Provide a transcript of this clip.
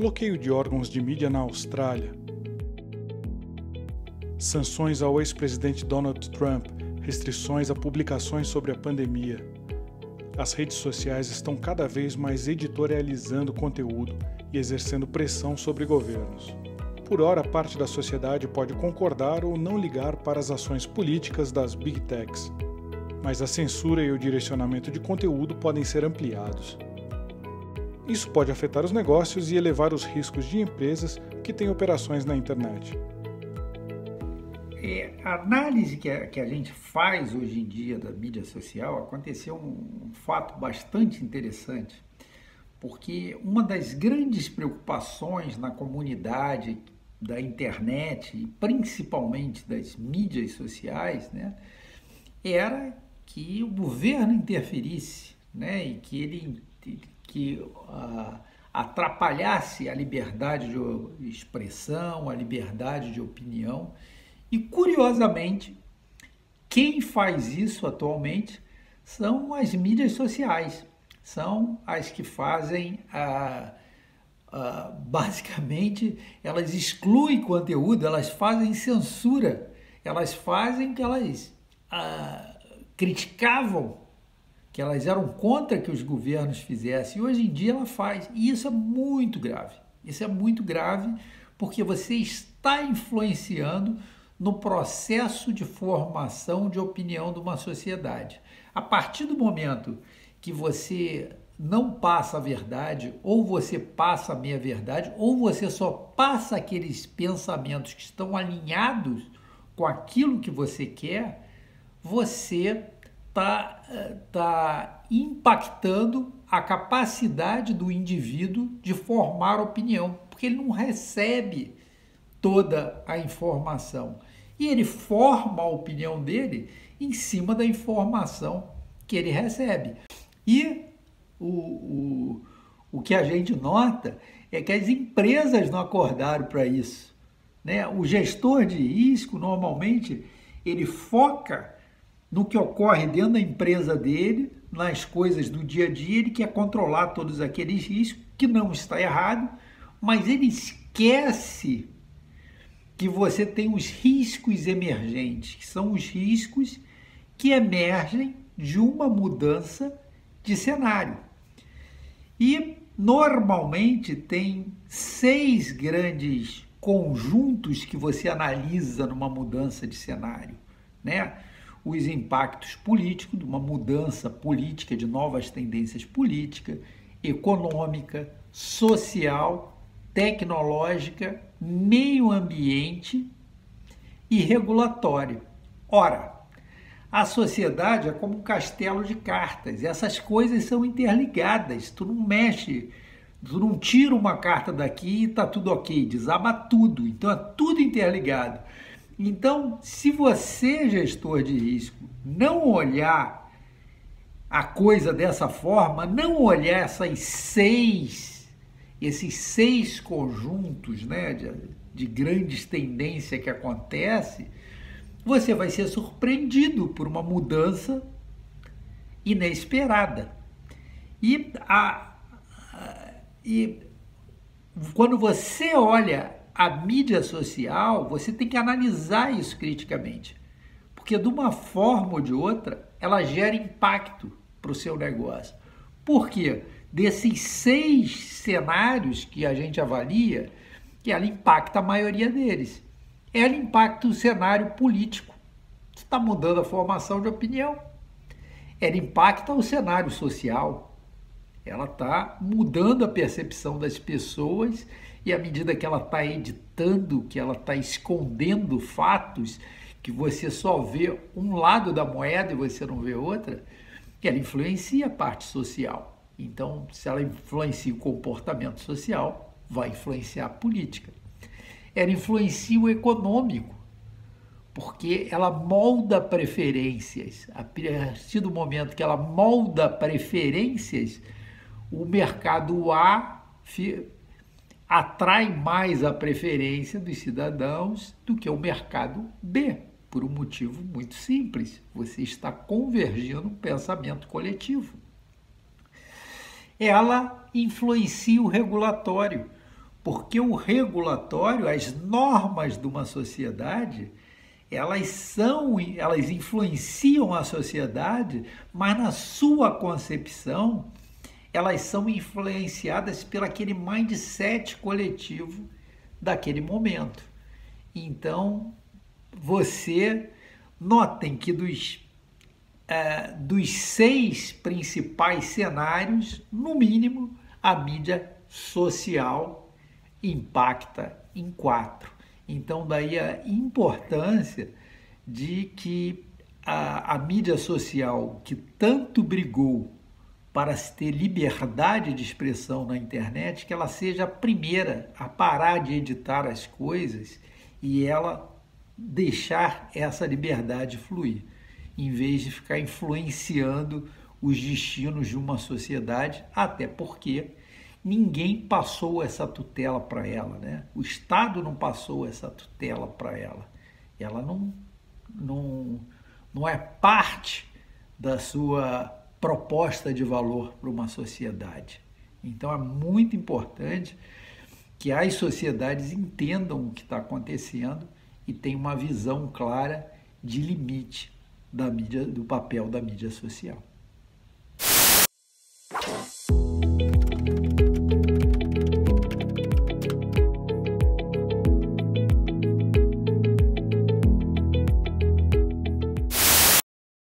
bloqueio de órgãos de mídia na Austrália, sanções ao ex-presidente Donald Trump, restrições a publicações sobre a pandemia. As redes sociais estão cada vez mais editorializando conteúdo e exercendo pressão sobre governos. Por ora, parte da sociedade pode concordar ou não ligar para as ações políticas das Big Techs, mas a censura e o direcionamento de conteúdo podem ser ampliados. Isso pode afetar os negócios e elevar os riscos de empresas que têm operações na internet. A análise que a gente faz hoje em dia da mídia social, aconteceu um fato bastante interessante, porque uma das grandes preocupações na comunidade da internet e principalmente das mídias sociais, né, era que o governo interferisse, né, e que atrapalhasse a liberdade de expressão, a liberdade de opinião. E, curiosamente, quem faz isso atualmente são as mídias sociais, são as que fazem, basicamente, elas excluem conteúdo, elas fazem censura, elas fazem que elas criticavam, que elas eram contra que os governos fizessem, e hoje em dia ela faz. E isso é muito grave. Isso é muito grave porque você está influenciando no processo de formação de opinião de uma sociedade. A partir do momento que você não passa a verdade, ou você passa a meia-verdade, ou você só passa aqueles pensamentos que estão alinhados com aquilo que você quer, você está impactando a capacidade do indivíduo de formar opinião, porque ele não recebe toda a informação. E ele forma a opinião dele em cima da informação que ele recebe. E o que a gente nota é que as empresas não acordaram para isso, né? O gestor de risco, normalmente, ele foca no que ocorre dentro da empresa dele, nas coisas do dia a dia, ele quer controlar todos aqueles riscos, que não está errado, mas ele esquece que você tem os riscos emergentes, que são os riscos que emergem de uma mudança de cenário. E, normalmente, tem 6 grandes conjuntos que você analisa numa mudança de cenário, né? Os impactos políticos, de uma mudança política, de novas tendências políticas, econômica, social, tecnológica, meio ambiente e regulatório. Ora, a sociedade é como um castelo de cartas, essas coisas são interligadas, tu não mexe, tu não tira uma carta daqui e está tudo ok, desaba tudo, então é tudo interligado. Então, se você, gestor de risco, não olhar a coisa dessa forma, não olhar esses seis conjuntos, né, de grandes tendências que acontece, você vai ser surpreendido por uma mudança inesperada. E quando você olha a mídia social, você tem que analisar isso criticamente, porque de uma forma ou de outra, ela gera impacto para o seu negócio. Por quê? Desses 6 cenários que a gente avalia, que ela impacta a maioria deles. Ela impacta o cenário político, você está mudando a formação de opinião. Ela impacta o cenário social, ela está mudando a percepção das pessoas, e à medida que ela está editando, que ela está escondendo fatos, que você só vê um lado da moeda e você não vê outra, ela influencia a parte social. Então, se ela influencia o comportamento social, vai influenciar a política. Ela influencia o econômico, porque ela molda preferências. A partir do momento que ela molda preferências, o mercado A atrai mais a preferência dos cidadãos do que o mercado B, por um motivo muito simples. Você está convergindo um pensamento coletivo. Ela influencia o regulatório, porque o regulatório, as normas de uma sociedade, elas influenciam a sociedade, mas na sua concepção, elas são influenciadas pelo aquele mindset coletivo daquele momento. Então, notem que dos 6 principais cenários, no mínimo, a mídia social impacta em 4. Então, daí a importância de que a mídia social, que tanto brigou para se ter liberdade de expressão na internet, que ela seja a primeira a parar de editar as coisas e ela deixar essa liberdade fluir, em vez de ficar influenciando os destinos de uma sociedade, até porque ninguém passou essa tutela para ela, né? O Estado não passou essa tutela para ela. Ela não é parte da sua proposta de valor para uma sociedade. Então é muito importante que as sociedades entendam o que está acontecendo e tenham uma visão clara de limite do papel da mídia social.